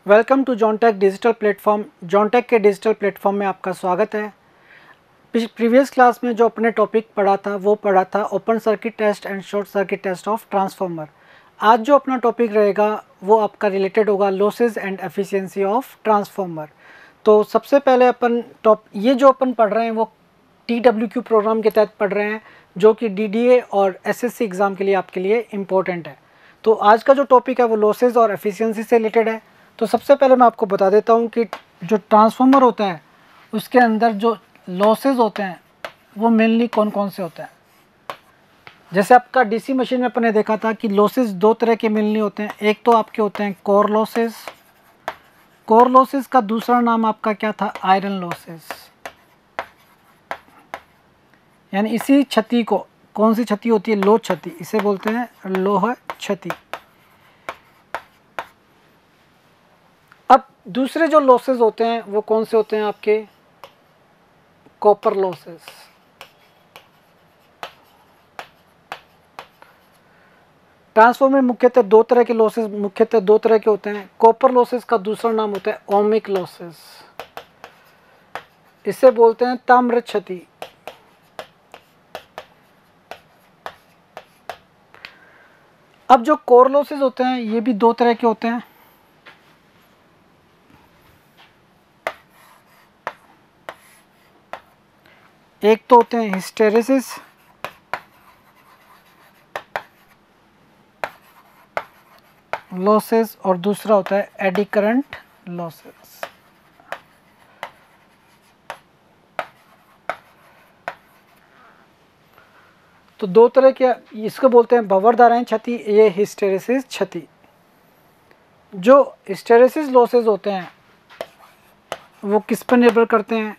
Welcome to Johntech digital platform. Johntech के digital platform में आपका स्वागत है। प्रीवियस क्लास में जो अपने टॉपिक पढ़ा था वो पढ़ा था open circuit test and short circuit test of transformer. आज जो अपना टॉपिक रहेगा वो आपका रिलेटेड होगा losses and efficiency of transformer. तो सबसे पहले ये जो अपन पढ़ रहे हैं वो TWQ प्रोग्राम के तहत पढ़ रहे हैं, जो कि DDA और SSC एग्ज़ाम के लिए आपके लिए इम्पोर्टेंट है। तो आज का जो टॉपिक है वो लॉसेस और एफिशिएंसी से रिलेटेड है। तो सबसे पहले मैं आपको बता देता हूँ कि जो ट्रांसफार्मर होता है उसके अंदर जो लॉसेस होते हैं वो मेनली कौन कौन से होते हैं। जैसे आपका DC मशीन में अपन ने देखा था कि लॉसेस दो तरह के मेनली होते हैं। एक तो आपके होते हैं कोर लॉसेस। कोर लॉसेस का दूसरा नाम आपका क्या था? Iron losses. यानी इसी क्षति को, कौन सी क्षति होती है? लोह क्षति, इसे बोलते हैं लोह क्षति। अब दूसरे जो लॉसेस होते हैं वो कौन से होते हैं आपके? Copper losses. ट्रांसफार्मर में मुख्यतः दो तरह के होते हैं। कॉपर लॉसेस का दूसरा नाम होता है ओमिक लॉसेस, इसे बोलते हैं ताम्र क्षति। अब जो कोर लॉसेस होते हैं ये भी दो तरह के होते हैं। एक तो होते हैं हिस्टेरेसिस लॉसेस और दूसरा होता है एडी करंट लॉसेस। तो दो तरह के, इसको बोलते हैं भंवर धाराएं क्षति, ये हिस्टेरेसिस क्षति। जो हिस्टेरेसिस लॉसेस होते हैं वो किस पर निर्भर करते हैं?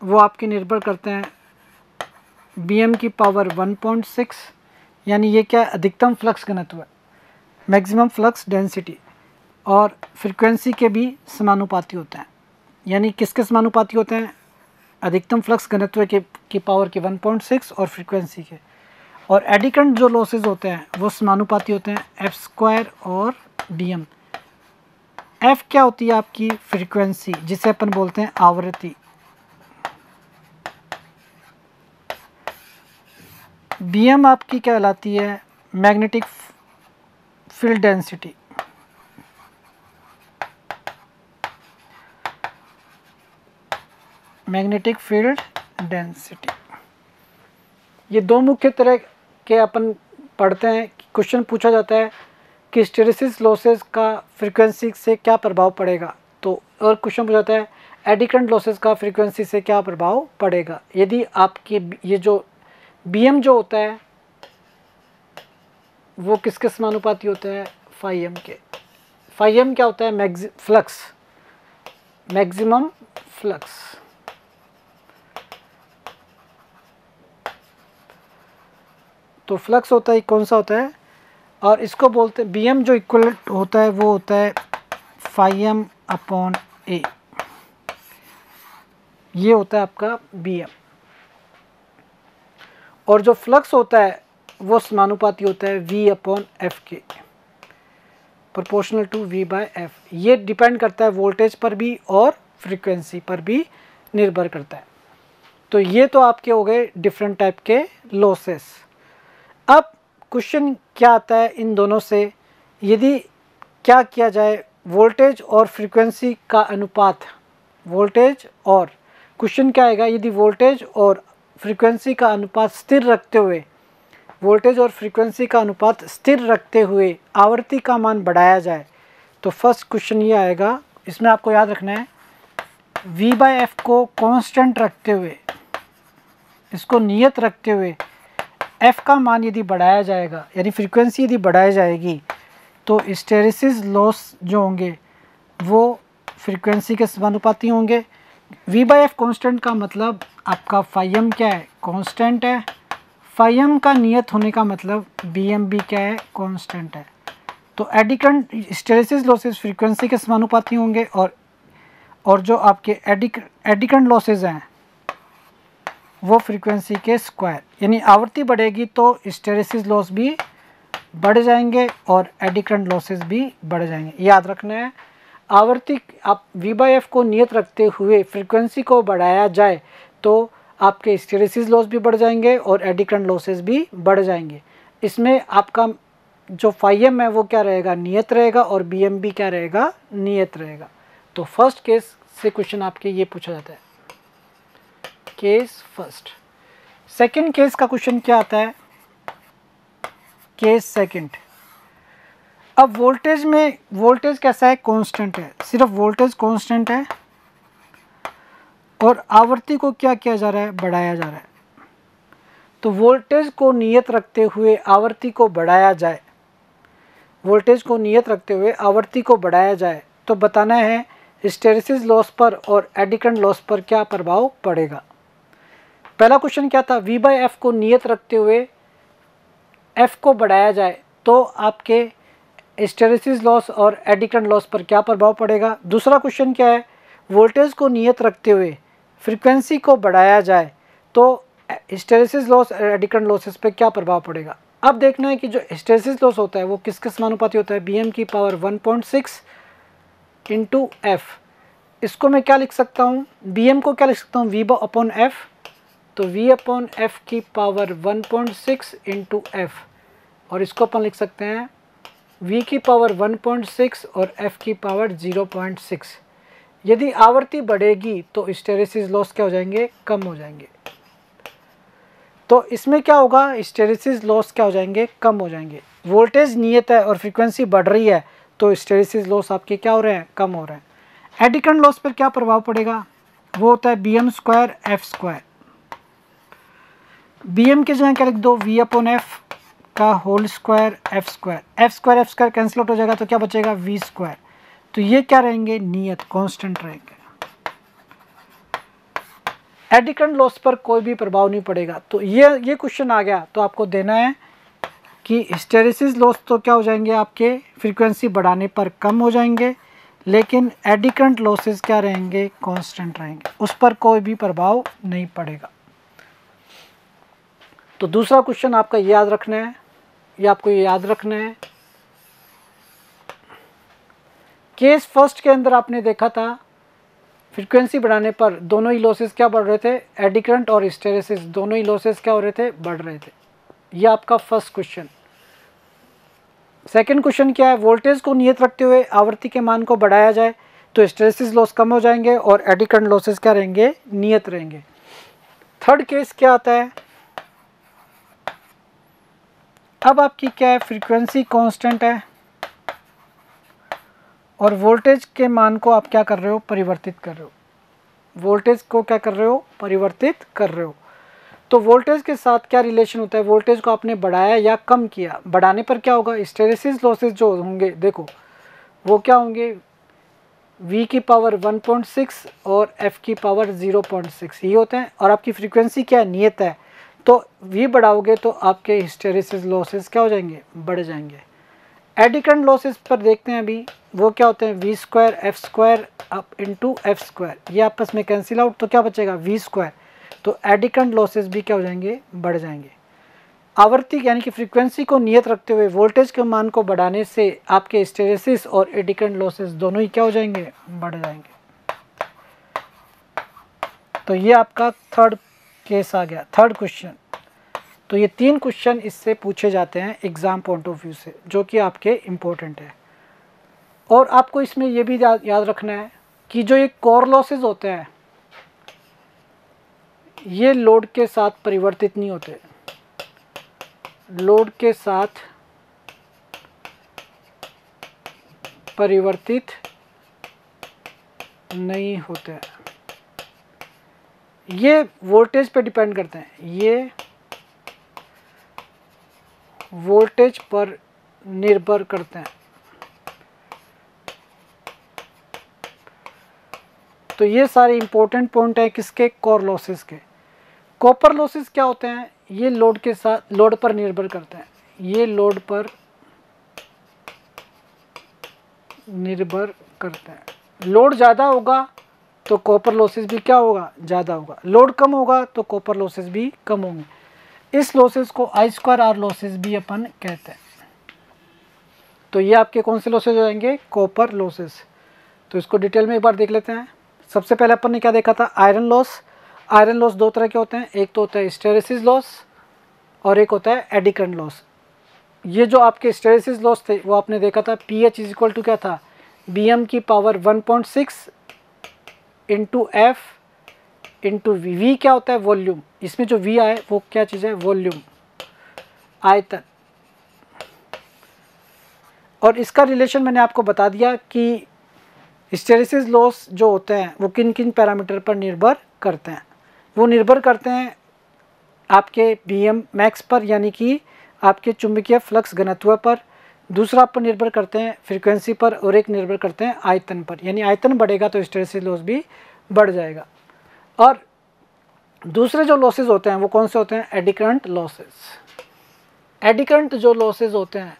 वो आपके निर्भर करते हैं BM की पावर 1.6, यानी ये क्या? अधिकतम फ्लक्स घनत्व है, मैक्सिमम फ्लक्स डेंसिटी, और फ्रीक्वेंसी के भी समानुपाती होते हैं। यानी किसके समानुपाती होते हैं? अधिकतम फ्लक्स घनत्व की पावर के 1.6 और फ्रीक्वेंसी के। और एडी करंट जो लॉसेस होते हैं वो समानुपाती होते हैं F² और DM। F क्या होती है? आपकी फ्रीक्वेंसी, जिसे अपन बोलते हैं आवृत्ति। BM आपकी कहलाती है magnetic field density. Magnetic field density, ये दो मुख्य तरह के अपन पढ़ते हैं। क्वेश्चन पूछा जाता है कि हिस्टेरेसिस लॉसेस का फ्रीक्वेंसी से क्या प्रभाव पड़ेगा, तो और क्वेश्चन पूछा जाता है एडी करंट लॉसेस का फ्रीक्वेंसी से क्या प्रभाव पड़ेगा। यदि आपके ये जो BM जो होता है वो किसके समानुपाती होता है? φm के। φm क्या होता है? Maximum flux. तो फ्लक्स होता है कौन सा होता है? और इसको बोलते हैं BM जो इक्वलेंट होता है वो होता है φm/A। ये होता है आपका BM। और जो फ्लक्स होता है वो समानुपाती होता है V/F के, प्रोपोर्शनल टू V/F। ये डिपेंड करता है वोल्टेज पर भी और फ्रीक्वेंसी पर भी निर्भर करता है। तो ये तो आपके हो गए डिफरेंट टाइप के लॉसेस। अब क्वेश्चन क्या आता है इन दोनों से? यदि क्या किया जाए वोल्टेज और फ्रीक्वेंसी का अनुपात, वोल्टेज और क्वेश्चन क्या आएगा? यदि वोल्टेज और फ्रीक्वेंसी का अनुपात स्थिर रखते हुए, वोल्टेज और फ्रीक्वेंसी का अनुपात स्थिर रखते हुए आवृत्ति का मान बढ़ाया जाए, तो फर्स्ट क्वेश्चन ये आएगा। इसमें आपको याद रखना है V/F को कांस्टेंट रखते हुए, इसको नियत रखते हुए F का मान यदि बढ़ाया जाएगा, यानी फ्रीक्वेंसी यदि बढ़ाई जाएगी, तो हिस्टेरेसिस लॉस जो होंगे वो फ्रीक्वेंसी के समानुपाती होंगे। V/F कांस्टेंट का मतलब आपका φm क्या है? कांस्टेंट है। φm का नियत होने का मतलब BM भी क्या है? कांस्टेंट है। तो eddy current hysteresis losses frequency के समानुपाती होंगे, और जो आपके एडी करंट लॉसेस हैं वो फ्रीक्वेंसी के स्क्वायर। यानी आवृत्ति बढ़ेगी तो हिस्टेरेसिस लॉस भी बढ़ जाएंगे और एडी करंट लॉसेस भी बढ़ जाएंगे, याद रखना है। आवर्ती आप V/F को नियत रखते हुए फ्रीक्वेंसी को बढ़ाया जाए तो आपके हिस्टैरिसीस लॉस भी बढ़ जाएंगे और एडी करंट लॉसेस भी बढ़ जाएंगे। इसमें आपका जो φm है वो क्या रहेगा, नियत रहेगा, और Bm भी क्या रहेगा, नियत रहेगा। तो फर्स्ट केस से क्वेश्चन आपके ये पूछा जाता है, केस फर्स्ट। सेकंड केस का क्वेश्चन क्या आता है, केस सेकंड। अब वोल्टेज में, वोल्टेज कैसा है, कांस्टेंट है, सिर्फ वोल्टेज कांस्टेंट है और आवर्ती को क्या किया जा रहा है, बढ़ाया जा रहा है। तो वोल्टेज को नियत रखते हुए आवर्ती को बढ़ाया जाए, वोल्टेज को नियत रखते हुए आवर्ती को बढ़ाया जाए तो बताना है हिस्टैरिसीस लॉस पर और एडी करंट लॉस पर क्या प्रभाव पड़ेगा। पहला क्वेश्चन क्या था, V/F को नियत रखते हुए F को बढ़ाया जाए तो आपके हिस्टैरिसीस लॉस और एडी करंट लॉस पर क्या प्रभाव पड़ेगा। दूसरा क्वेश्चन क्या है, वोल्टेज को नियत रखते हुए फ्रीक्वेंसी को बढ़ाया जाए तो हिस्टैरिसीस लॉस और एडी करंट लॉसेस पर क्या प्रभाव पड़ेगा। अब देखना है कि जो हिस्टैरिसीस लॉस होता है वो किसके समानुपाती होता है, Bm की पावर 1.6 इंटू F। इसको मैं क्या लिख सकता हूँ, Bm को क्या लिख सकता हूँ, V/F। तो V/F की पावर 1.6 इंटू F, और इसको अपन लिख सकते हैं V की पावर 1.6 और F की पावर 0.6। यदि आवर्ती बढ़ेगी तो हिस्टैरिसीस लॉस क्या हो जाएंगे, कम हो जाएंगे। तो इसमें क्या होगा, हिस्टैरिसीस लॉस क्या हो जाएंगे, कम हो जाएंगे। वोल्टेज नियत है और फ्रीक्वेंसी बढ़ रही है तो हिस्टैरिसीस लॉस आपके क्या हो रहे हैं, कम हो रहे हैं। एडी करंट लॉस पर क्या प्रभाव पड़ेगा, वो होता है Bm² F²। Bm की जगह क्या लिख दो, V/F का whole square F²। F² cancel out हो जाएगा तो क्या बचेगा, V²। तो ये क्या रहेंगे, नियत कांस्टेंट रहेंगे। एडी करंट लॉस पर कोई भी प्रभाव नहीं पड़ेगा। तो ये क्वेश्चन आ गया तो आपको देना है कि हिस्टैरिसीस लॉस तो क्या हो जाएंगे, आपके फ्रीक्वेंसी बढ़ाने पर कम हो जाएंगे, लेकिन एडी करंट लॉसेस क्या रहेंगे, कांस्टेंट रहेंगे, उस पर कोई भी प्रभाव नहीं पड़ेगा। तो दूसरा क्वेश्चन आपका याद रखना है, ये आपको याद रखना है। केस फर्स्ट के अंदर आपने देखा था फ्रीक्वेंसी बढ़ाने पर दोनों ही लॉसेस क्या बढ़ रहे थे, एडी करंट और हिस्टैरिसीस दोनों ही लॉसेस क्या हो रहे थे, बढ़ रहे थे। ये आपका फर्स्ट क्वेश्चन। सेकंड क्वेश्चन क्या है, वोल्टेज को नियत रखते हुए आवर्ती के मान को बढ़ाया जाए तो हिस्टैरिसीस लॉस कम हो जाएंगे और एडी करंट लॉसेस क्या रहेंगे, नियत रहेंगे। थर्ड केस क्या आता है, अब आपकी क्या है, फ्रीक्वेंसी कांस्टेंट है और वोल्टेज के मान को आप क्या कर रहे हो, परिवर्तित कर रहे हो। वोल्टेज को क्या कर रहे हो, परिवर्तित कर रहे हो। तो वोल्टेज के साथ क्या रिलेशन होता है, वोल्टेज को आपने बढ़ाया या कम किया, बढ़ाने पर क्या होगा, हिस्टैरिसीस लॉसेस जो होंगे देखो वो क्या होंगे, V की पावर 1.6 और F की पावर 0.6 ये होते हैं। और आपकी फ्रीक्वेंसी क्या नियत है, तो V बढ़ाओगे तो आपके हिस्टैरिसीस लॉसेस क्या हो जाएंगे, बढ़ जाएंगे। एडी करंट लॉसेस पर देखते हैं अभी, वो क्या होते हैं, V² F² up into F², ये आपस में कैंसिल आउट तो क्या बचेगा, V²। तो एडी करंट लॉसेस भी क्या हो जाएंगे, बढ़ जाएंगे। आवर्ती यानी कि फ्रीक्वेंसी को नियत रखते हुए वोल्टेज के मान को बढ़ाने से आपके हिस्टैरिसीस और एडी करंट लॉसेस दोनों ही क्या हो जाएंगे, बढ़ जाएंगे। तो ये आपका थर्ड केस आ गया, थर्ड क्वेश्चन। तो ये 3 क्वेश्चन इससे पूछे जाते हैं एग्जाम पॉइंट ऑफ व्यू से, जो कि आपके इम्पोर्टेंट है। और आपको इसमें ये भी याद रखना है कि जो ये कोर लॉसेस होते हैं ये लोड के साथ परिवर्तित नहीं होते, लोड के साथ परिवर्तित नहीं होते, ये वोल्टेज पे डिपेंड करते हैं, ये वोल्टेज पर निर्भर करते हैं। तो ये सारे इंपॉर्टेंट पॉइंट है किसके, कोर लॉसेस के। कॉपर लॉसेस क्या होते हैं, ये लोड के साथ, लोड पर निर्भर करते हैं, ये लोड पर निर्भर करते हैं। लोड ज़्यादा होगा तो कॉपर लॉसेस भी क्या होगा, ज़्यादा होगा। लोड कम होगा तो कॉपर लॉसेस भी कम होंगे। इस लॉसेस को I²R लॉसेस भी अपन कहते हैं। तो ये आपके कौन से लॉसेस हो जाएंगे, कॉपर लॉसेस। तो इसको डिटेल में एक बार देख लेते हैं। सबसे पहले अपन ने क्या देखा था, आयरन लॉस। आयरन लॉस दो तरह के होते हैं, एक तो होता है हिस्टेरेसिस लॉस और एक होता है एडी करंट लॉस। ये जो आपके हिस्टेरेसिस लॉस थे वो आपने देखा था पीएच इज इक्वल टू क्या था, बीएम की power 1.6 into F into V क्या होता है, वॉल्यूम। इसमें जो वी आए वो क्या चीज़ है, वॉल्यूम, आयतन। और इसका रिलेशन मैंने आपको बता दिया कि हिस्टेरेसिस लॉस जो होते हैं वो किन किन पैरामीटर पर निर्भर करते हैं। वो निर्भर करते हैं आपके बीएम मैक्स पर, यानी कि आपके चुंबकीय फ्लक्स घनत्व पर। दूसरा पर निर्भर करते हैं फ्रीक्वेंसी पर, और एक निर्भर करते हैं आयतन पर, यानी आयतन बढ़ेगा तो हिस्टेरेसिस लॉस भी बढ़ जाएगा। और दूसरे जो लॉसेस होते हैं वो कौन से होते हैं, eddy current losses. Eddy current जो लॉसेस होते हैं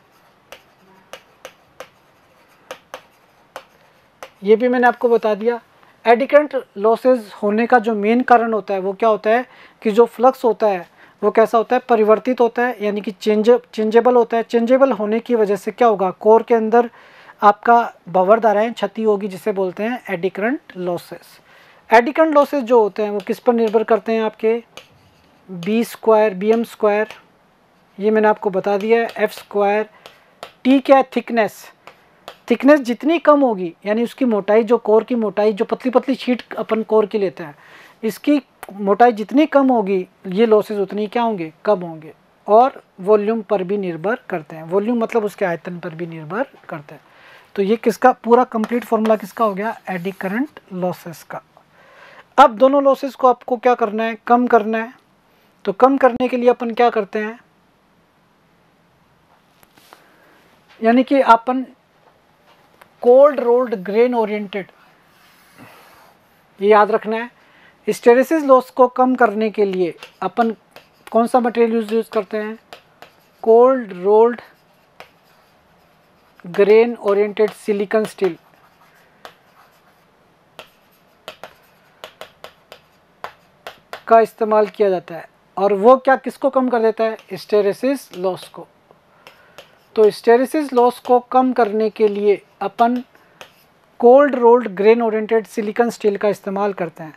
ये भी मैंने आपको बता दिया। एडी करंट लॉसेस होने का जो मेन कारण होता है वो क्या होता है कि जो फ्लक्स होता है वो कैसा होता है, परिवर्तित होता है, यानी कि चेंजेबल होता है। चेंजेबल होने की वजह से क्या होगा, कोर के अंदर आपका भंवर धाराएं क्षति होगी, जिसे बोलते हैं eddy current losses. Eddy current losses जो होते हैं वो किस पर निर्भर करते हैं, आपके B square, B M square, ये मैंने आपको बता दिया है, एफ स्क्वायर, टी क्या है, थिकनेस। थिकनेस जितनी कम होगी, यानी उसकी मोटाई, जो कोर की मोटाई, जो पतली पतली शीट अपन कोर की लेते हैं, इसकी मोटाई जितनी कम होगी ये लॉसेस उतनी क्या होंगे, कम होंगे। और वॉल्यूम पर भी निर्भर करते हैं, वॉल्यूम मतलब उसके आयतन पर भी निर्भर करते हैं। तो ये किसका पूरा कंप्लीट फॉर्मूला किसका हो गया, एडी करंट लॉसेस का। अब दोनों लॉसेस को आपको क्या करना है, कम करना है। तो कम करने के लिए अपन क्या करते हैं, यानी कि अपन कोल्ड रोल्ड ग्रेन ओरिएंटेड, ये याद रखना है। हिस्टेरेसिस लॉस को कम करने के लिए अपन कौन सा मटेरियल यूज करते हैं, cold rolled grain oriented silicon steel. का इस्तेमाल किया जाता है, और वो क्या किसको कम कर देता है, हिस्टेरेसिस लॉस को। तो हिस्टेरेसिस लॉस को कम करने के लिए अपन cold rolled grain oriented silicon steel का इस्तेमाल करते हैं।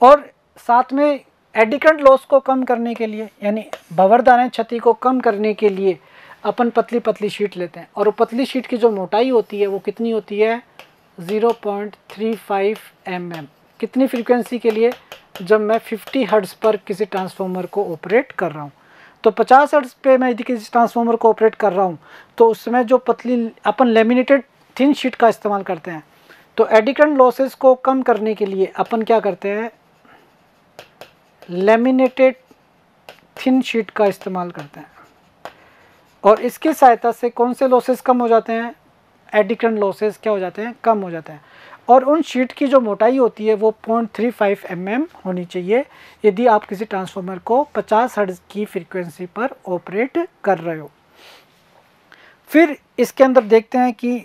और साथ में एडी करंट लॉस को कम करने के लिए, यानी भंवर धाराएं क्षति को कम करने के लिए अपन पतली पतली शीट लेते हैं। और वो पतली शीट की जो मोटाई होती है वो कितनी होती है, 0.35 mm। कितनी फ्रीक्वेंसी के लिए, जब मैं 50 हर्ट्ज़ पर किसी ट्रांसफार्मर को ऑपरेट कर रहा हूँ। तो 50 हर्ट्ज़ पे मैं यदि किसी ट्रांसफार्मर को ऑपरेट कर रहा हूँ तो उसमें जो पतली अपन लेमिनेटेड थिन शीट का इस्तेमाल करते हैं। तो एडी करंट लॉसेस को कम करने के लिए अपन क्या करते हैं, लेमिनेटेड थिन शीट का इस्तेमाल करते हैं। और इसकी सहायता से कौन से लॉसेस कम हो जाते हैं, एडी करंट लॉसेस क्या हो जाते हैं, कम हो जाते हैं। और उन शीट की जो मोटाई होती है वो 0.35 mm होनी चाहिए यदि आप किसी ट्रांसफार्मर को 50 हर्ट्ज़ की फ्रीक्वेंसी पर ऑपरेट कर रहे हो। फिर इसके अंदर देखते हैं कि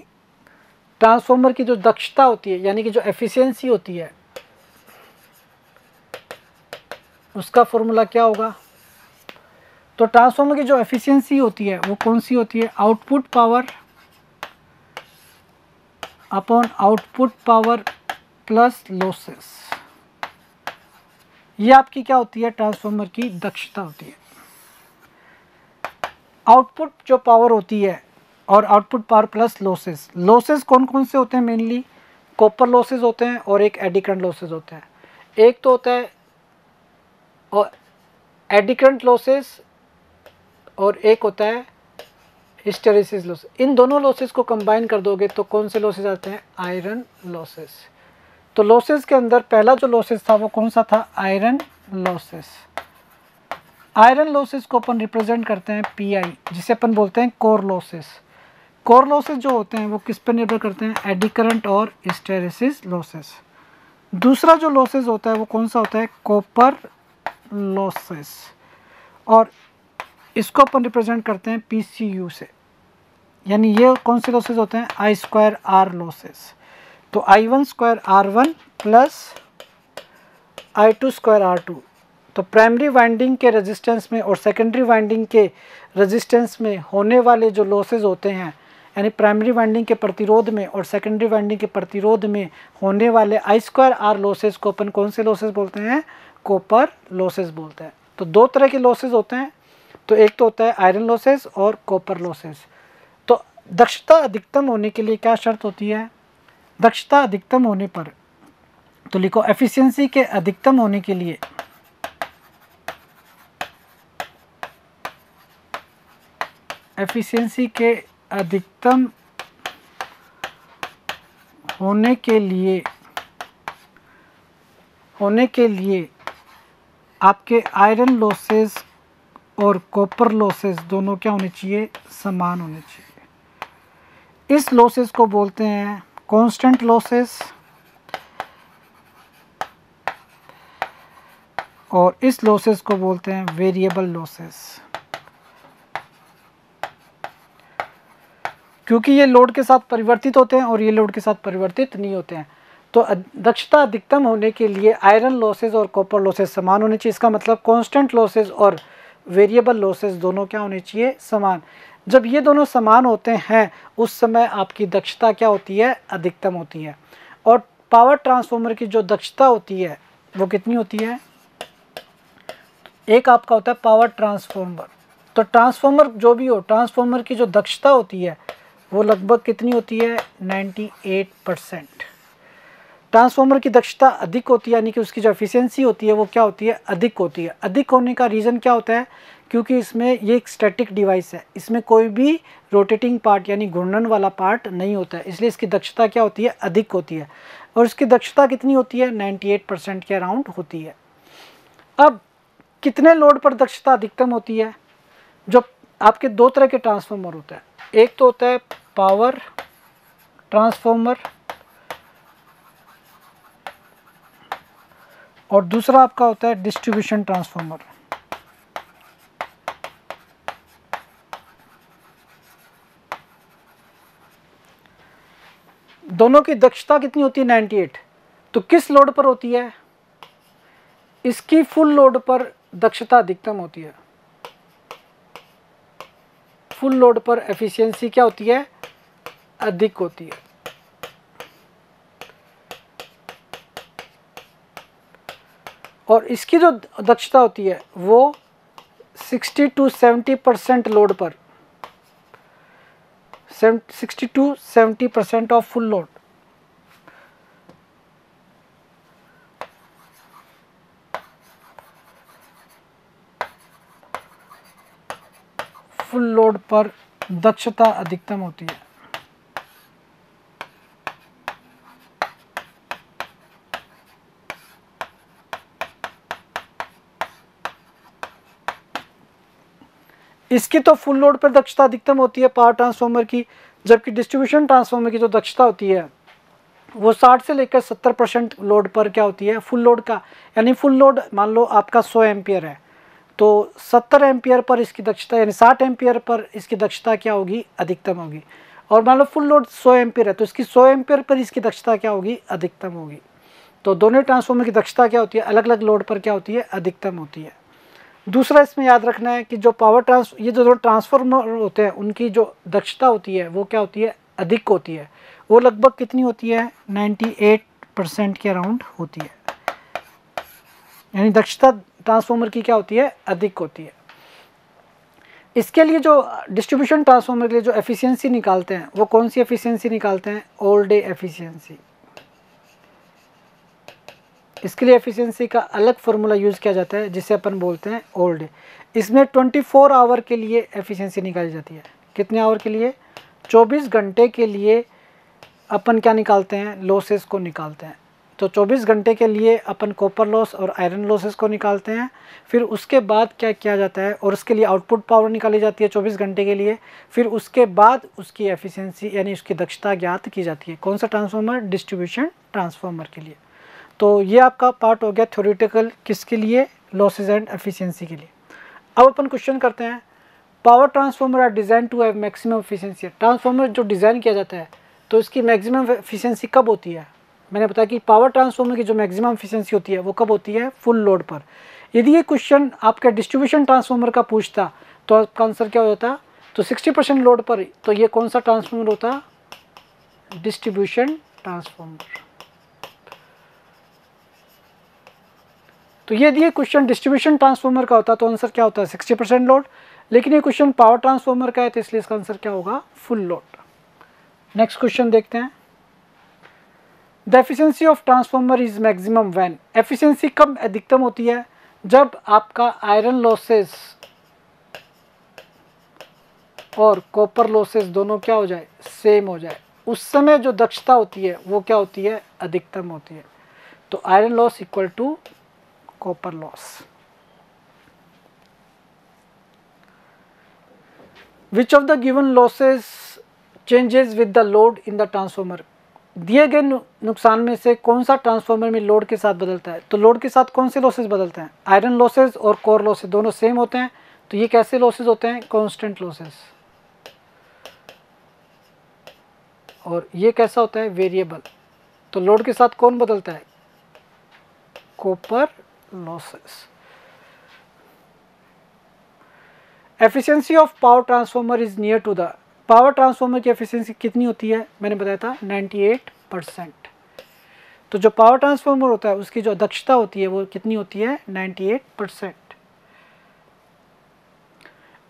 ट्रांसफार्मर की जो दक्षता होती है, यानी कि जो एफिशिएंसी होती है, उसका फॉर्मूला क्या होगा। तो ट्रांसफार्मर की जो एफिशिएंसी होती है वो कौन सी होती है, output power upon output power plus losses. ये आपकी क्या होती है, ट्रांसफार्मर की दक्षता होती है। आउटपुट जो पावर होती है और output power plus losses. Losses कौन कौन से होते हैं, मेनली कॉपर लॉसेस होते हैं और एक एडी करंट लॉसेस होते हैं। एक तो होता है और एडी करंट लॉसेस और एक होता है हिस्टेरेसिस लॉस। इन दोनों लॉसेस को कंबाइन कर दोगे तो कौन से लॉसेस आते हैं, आयरन लॉसेस। तो लॉसेस के अंदर पहला जो लॉसेस था वो कौन सा था, आयरन लॉसेस। आयरन लॉसेस को अपन रिप्रेजेंट करते हैं PI, जिसे अपन बोलते हैं कोर लॉसेस। कोर लॉसेस जो होते हैं वो किस पर निर्भर करते हैं, एडी करंट और हिस्टेरेसिस लॉसेस। दूसरा जो लॉसेस होता है वो कौन सा होता है, कॉपर लॉसेस, और इसको अपन रिप्रेजेंट करते हैं PCU से। यानी ये कौन से लॉसेस होते हैं, I2R लॉसेस। तो I1/R1 प्लस I2/R2। तो प्राइमरी वाइंडिंग के रेजिस्टेंस में और सेकेंडरी वाइंडिंग के रेजिस्टेंस में होने वाले जो लॉसेस होते हैं यानी प्राइमरी वाइंडिंग के प्रतिरोध में और सेकेंडरी वाइंडिंग के प्रतिरोध में होने वाले I2R लॉसेस को अपन कौन से लॉसेस बोलते हैं? कॉपर लॉसेस बोलते हैं। तो दो तरह के लॉसेस होते हैं, तो एक तो होता है आयरन लॉसेस और कॉपर लॉसेस। तो दक्षता अधिकतम होने के लिए क्या शर्त होती है? दक्षता अधिकतम होने पर, तो लिखो एफिशिएंसी के अधिकतम होने के लिए एफिशिएंसी के अधिकतम होने के लिए आपके आयरन लॉसेस और कॉपर लॉसेस दोनों क्या होने चाहिए? समान होने चाहिए। इस लॉसेस को बोलते हैं कांस्टेंट लॉसेस और इस लॉसेस को बोलते हैं वेरिएबल लॉसेस। क्योंकि ये लोड के साथ परिवर्तित होते हैं और ये लोड के साथ परिवर्तित नहीं होते हैं। तो दक्षता अधिकतम होने के लिए आयरन लॉसेस और कॉपर लॉसेस समान होने चाहिए। इसका मतलब कांस्टेंट लॉसेस और वेरिएबल लॉसेस दोनों क्या होने चाहिए? समान। जब ये दोनों समान होते हैं उस समय आपकी दक्षता क्या होती है? अधिकतम होती है। और पावर ट्रांसफार्मर की जो दक्षता होती है वो कितनी होती है? एक आपका होता है पावर ट्रांसफार्मर। तो ट्रांसफार्मर जो भी हो, ट्रांसफार्मर की जो दक्षता होती है वो लगभग कितनी होती है? 98%। ट्रांसफार्मर की दक्षता अधिक होती है, यानी कि उसकी जो एफिशिएंसी होती है वो क्या होती है? अधिक होती है। अधिक होने का रीज़न क्या होता है? क्योंकि इसमें ये एक स्टैटिक डिवाइस है, इसमें कोई भी रोटेटिंग पार्ट यानी घूर्णन वाला पार्ट नहीं होता है, इसलिए इसकी दक्षता क्या होती है? अधिक होती है। और इसकी दक्षता कितनी होती है? 98% के अराउंड होती है। अब कितने लोड पर दक्षता अधिकतम होती है? जो आपके दो तरह के ट्रांसफार्मर होते हैं, एक तो होता है पावर ट्रांसफार्मर और दूसरा आपका होता है डिस्ट्रीब्यूशन ट्रांसफार्मर। दोनों की दक्षता कितनी होती है? 98। तो किस लोड पर होती है? इसकी फुल लोड पर दक्षता अधिकतम होती है। फुल लोड पर एफिशिएंसी क्या होती है? अधिक होती है। और इसकी जो दक्षता होती है वो 60 to 70% लोड पर, 60 to 70% of full load, full load पर दक्षता अधिकतम होती है। इसकी तो फुल लोड पर दक्षता अधिकतम होती है पावर ट्रांसफार्मर की, जबकि डिस्ट्रीब्यूशन ट्रांसफार्मर की जो दक्षता होती है वो 60 से लेकर 70% लोड पर क्या होती है? फुल लोड का, यानी फुल लोड मान लो आपका 100 एम्पियर है तो 70 एम्पियर पर इसकी दक्षता, यानी 60 एम्पियर पर इसकी दक्षता क्या होगी? अधिकतम होगी। और मान लो फुल लोड 100 एम्पियर है तो इसकी 100 एम्पियर पर इसकी दक्षता क्या होगी? अधिकतम होगी। तो दोनों ट्रांसफार्मर की दक्षता क्या होती है? अलग अलग लोड पर क्या होती है? अधिकतम होती है। दूसरा इसमें याद रखना है कि जो ये जो ट्रांसफार्मर होते हैं उनकी जो दक्षता होती है वो क्या होती है? अधिक होती है। वो लगभग कितनी होती है? 98% के अराउंड होती है। यानी दक्षता ट्रांसफार्मर की क्या होती है? अधिक होती है। इसके लिए जो डिस्ट्रीब्यूशन ट्रांसफार्मर के लिए जो एफिशिएंसी निकालते हैं वो कौन सी एफिशिएंसी निकालते हैं? All day efficiency. इसके लिए एफिशिएंसी का अलग फार्मूला यूज़ किया जाता है जिसे अपन बोलते हैं ऑल डे। इसमें 24 आवर के लिए एफिशिएंसी निकाली जाती है। कितने आवर के लिए? 24 घंटे के लिए अपन क्या निकालते हैं? लॉसेस को निकालते हैं। तो 24 घंटे के लिए अपन कॉपर लॉस और आयरन लॉसेस को निकालते हैं। फिर उसके बाद क्या किया जाता है? और उसके लिए आउटपुट पावर निकाली जाती है 24 घंटे के लिए। फिर उसके बाद उसकी एफिशिएंसी यानी उसकी दक्षता ज्ञात की जाती है। कौन सा ट्रांसफार्मर? डिस्ट्रीब्यूशन ट्रांसफार्मर के लिए। तो ये आपका पार्ट हो गया थ्योरेटिकल, किसके लिए? लॉसेस एंड एफिशिएंसी के लिए। अब अपन क्वेश्चन करते हैं, power transformer are design to have maximum efficiency. Transformer जो डिज़ाइन किया जाता है तो इसकी मैक्सिमम एफिशिएंसी कब होती है? मैंने बताया कि पावर ट्रांसफार्मर की जो मैक्सिमम एफिशिएंसी होती है वो कब होती है? फुल लोड पर। यदि ये क्वेश्चन आपका डिस्ट्रीब्यूशन ट्रांसफार्मर का पूछता तो आपका आंसर क्या हो जाता? तो 60% लोड पर तो ये कौन सा ट्रांसफार्मर होता है? Distribution transformer. तो ये दिए क्वेश्चन डिस्ट्रीब्यूशन ट्रांसफार्मर का होता तो आंसर क्या होता है? 60% लोड। लेकिन ये क्वेश्चन पावर ट्रांसफार्मर का है तो इसलिए इसका आंसर क्या होगा? Full load. नेक्स्ट क्वेश्चन देखते हैं। The efficiency of transformer is maximum when. Efficiency कब अधिकतम होती है? जब आपका आयरन लॉसेस और कॉपर लॉसेस दोनों क्या हो जाए? सेम हो जाए। उस समय जो दक्षता होती है वो क्या होती है? अधिकतम होती है। तो iron loss equal to copper loss. Which of the given losses changes with the load in the transformer. दिए गए नुकसान में से कौन सा ट्रांसफार्मर में लोड के साथ बदलता है? तो लोड के साथ कौन से लॉसेस बदलते हैं? आयरन लॉसेस और कोर लॉसेस दोनों सेम होते हैं। तो ये कैसे लॉसेस होते हैं? Constant losses. और ये कैसा होता है? वेरिएबल। तो लोड के साथ कौन बदलता है? Copper losses. Efficiency of power transformer is near to the. Power transformer की एफिशिएंसी कितनी होती है? मैंने बताया था 98%। तो जो पावर ट्रांसफार्मर होता है उसकी जो दक्षता होती है वो कितनी होती है? 98%।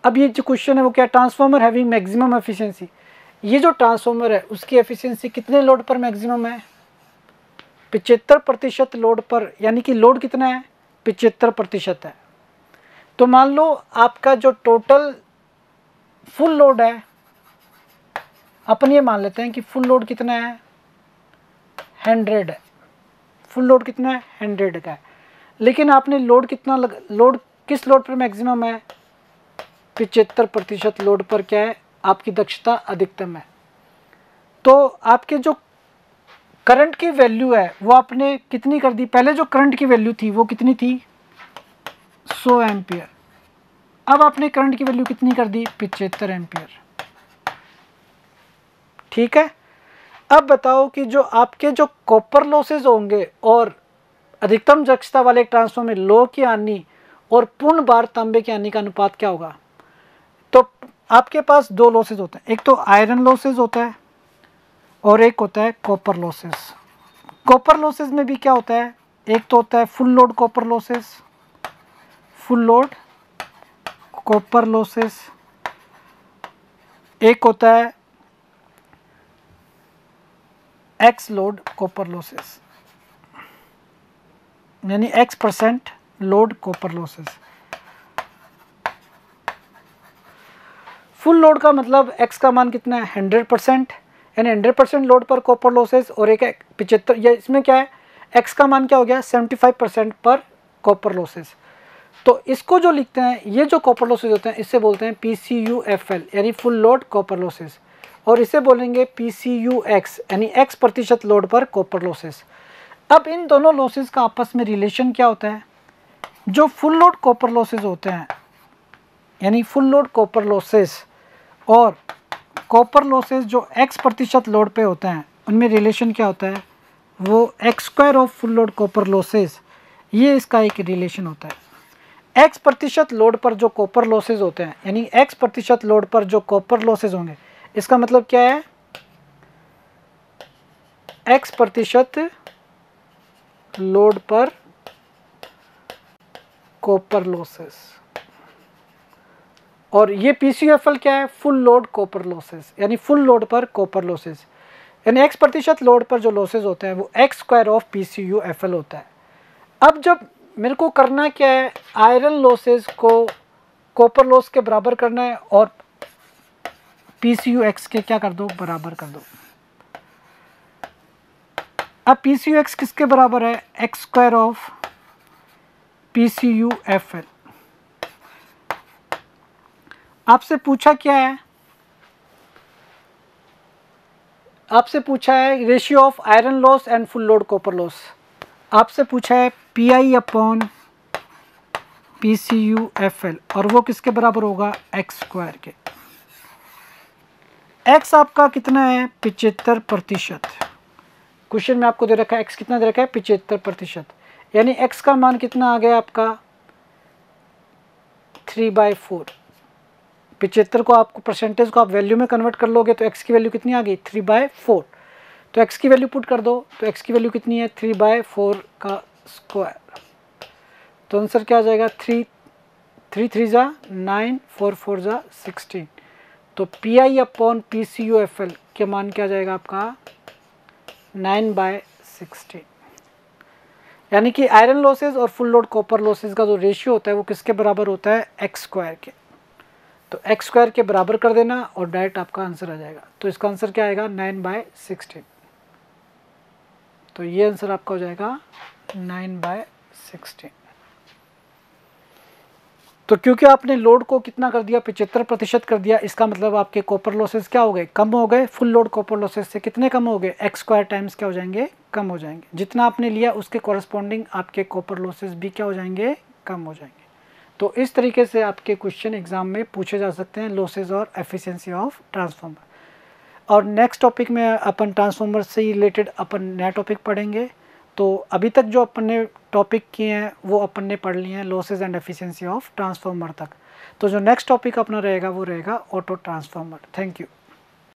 अब ये जो क्वेश्चन है वो क्या? Transformer having maximum efficiency. ये जो ट्रांसफार्मर है उसकी एफिशिएंसी कितने लोड पर मैक्सिमम है? 75% लोड पर। यानी कि लोड कितना है? 75% है। तो मान लो आपका जो टोटल फुल लोड है, अपन ये मान लेते हैं कि फुल लोड कितना है? 100 है। फुल लोड कितना है? 100 का है। लेकिन आपने लोड कितना लोड किस लोड पर मैक्सिमम है? 75% लोड पर क्या है? आपकी दक्षता अधिकतम है। तो आपके जो करंट की वैल्यू है वो आपने कितनी कर दी? पहले जो करंट की वैल्यू थी वो कितनी थी? 100 एम्पियर। अब आपने करंट की वैल्यू कितनी कर दी? 75 एम्पियर। ठीक है। अब बताओ कि जो आपके जो कॉपर लॉसेज होंगे और अधिकतम दक्षता वाले ट्रांसफार्मर में लो की हानि और पूर्ण बार तांबे की हानि का अनुपात क्या होगा? तो आपके पास दो लॉसेज होते हैं, एक तो आयरन लॉसेज होता है और एक होता है कॉपर लॉसेस। कॉपर लॉसेज में भी क्या होता है? एक तो होता है full load copper losses, full load copper losses. एक होता है एक्स लोड कॉपर लॉसेस, यानी X% load copper losses. Full load का मतलब X का मान कितना है? 100%, यानी 100% लोड पर कॉपर लॉसेस। और एक 75, या इसमें क्या है? X का मान क्या हो गया? 75% पर कॉपर लॉसेस। तो इसको जो लिखते हैं, ये जो कॉपर लॉसेस होते हैं इससे बोलते हैं PCUFL, यानी फुल लोड कॉपर लॉसेस। और इसे बोलेंगे PCUX, यानी X% लोड पर कॉपर लॉसेस। अब इन दोनों लॉसेस का आपस में रिलेशन क्या होता है? जो फुल लोड कॉपर लॉसेस होते हैं, यानी फुल लोड कॉपर लॉसेस और कॉपर लॉसेस जो X% लोड पे होते हैं, उनमें रिलेशन क्या होता है? वो X² of full load copper losses, ये इसका एक रिलेशन होता है। X% लोड पर जो कॉपर लॉसेज होते हैं, यानी X% लोड पर जो कॉपर लॉसेज होंगे, इसका मतलब क्या है? X% लोड पर कॉपर लॉसेस। और ये PCUFL क्या है? फुल लोड कॉपर लॉसेस, यानी फुल लोड पर कॉपर लॉसेस। यानी X% लोड पर जो लॉसेज होते हैं वो X² ऑफ PCUFL होता है। अब जब मेरे को करना क्या है? आयरन लॉसेस को कॉपर लॉस के बराबर करना है और PCUX के क्या कर दो? बराबर कर दो। अब PCUX किसके बराबर है? X² of PCUFL। आपसे पूछा क्या है? आपसे पूछा है ratio of iron loss and full load copper loss. आपसे पूछा है PI अपॉन PCUFL, और वो किसके बराबर होगा? X² के। X आपका कितना है? 75%। क्वेश्चन में आपको दे रखा है X कितना दे रखा है? 75%। यानी X का मान कितना आ गया आपका? 3/4। 75 को आपको परसेंटेज को आप वैल्यू में कन्वर्ट कर लोगे तो x की वैल्यू कितनी आ गई 3/4। तो x की वैल्यू पुट कर दो, तो x की वैल्यू कितनी है 3/4 का स्क्वायर। तो आंसर क्या आ जाएगा 3 3 जा 9, 4 4 जा 16। तो PI/PCUFL के मान क्या जाएगा आपका 9/16। यानी कि आयरन लॉसेज और फुल लोड कॉपर लॉसेज का जो रेशियो होता है वो किसके बराबर होता है x स्क्वायर के। तो x स्क्वायर के बराबर कर देना और डायरेक्ट आपका आंसर आ जाएगा। तो इसका आंसर क्या आएगा 9/16। तो ये आंसर आपका हो जाएगा 9/16। तो क्योंकि आपने लोड को कितना कर दिया 75% कर दिया, इसका मतलब आपके कॉपर लॉसेस क्या हो गए कम हो गए। फुल लोड कॉपर लॉसेस से कितने कम हो गए x स्क्वायर टाइम्स क्या हो जाएंगे कम हो जाएंगे। जितना आपने लिया उसके कॉरस्पॉन्डिंग आपके कॉपर लॉसेस भी क्या हो जाएंगे कम हो जाएंगे। तो इस तरीके से आपके क्वेश्चन एग्जाम में पूछे जा सकते हैं लॉसेज और एफिशिएंसी ऑफ ट्रांसफार्मर। और नेक्स्ट टॉपिक में अपन ट्रांसफार्मर से रिलेटेड अपन नया टॉपिक पढ़ेंगे। तो अभी तक जो अपन ने टॉपिक किए हैं वो अपन ने पढ़ लिए हैं losses and efficiency of transformer तक। तो जो नेक्स्ट टॉपिक अपना रहेगा वो रहेगा ऑटो ट्रांसफार्मर। Thank you.